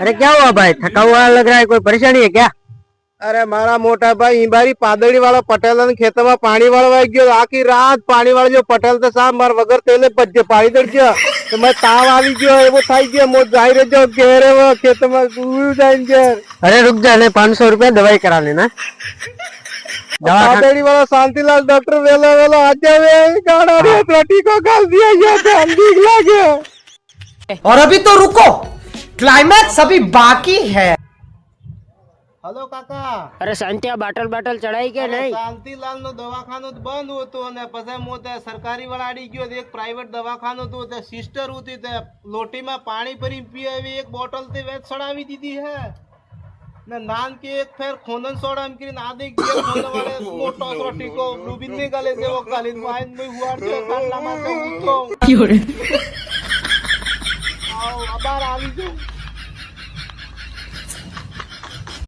अरे क्या हुआ भाई, थका हुआ लग रहा है, कोई परेशानी है क्या? अरे मारा मोटा भाई ईबारी पादड़ी वाला पटेल खेत में पानी वाળવા ગયો આખી રાત પાણી વાળો જો પટેલ તો સાહેબ માર વગર તેલે પજ્જે પાણી દડજો તો मैं તાવ આવી ગયો એવો થઈ ગયો મો જાઈ રહેજો ઘેરે ખેત में ઉઈ જાય ઘેર। अरे रुक जा, ले 500 रुपया दवाई करा लेना। पादड़ी वाला शांतिलाल डॉक्टर वेला वेला आ जावे गाड़ा रे तो टीको कर दिया ये ध्यान ठीक लागे। और अभी तो रुको, क्लाइमैक्स अभी बाकी है। हेलो काका। अरे शांतिया बाटल बाटल चढ़ाई के नहीं? शांतिलाल नो दवाखानो बंद होतो ने પછી મો તે સરકારી વાળા આડી ગયો એક પ્રાઇવેટ દવાખાનો તો તે સિસ્ટર હોતી તે લોટીમાં પાણી ભરી પીવી એક બોટલ તે વેચ ચડાવી દીધી હે ને નાન કે એક ફેર ખોનન સોડા એમ કરીને આદે ગયો ખોનન વાળે મોટો ટીકો રૂબિન ને ગલે જેવો કાલીન માઈન મે હુઆડ્યો કાટલા માં તો ઉતો આવ અબાર આવી ગયો।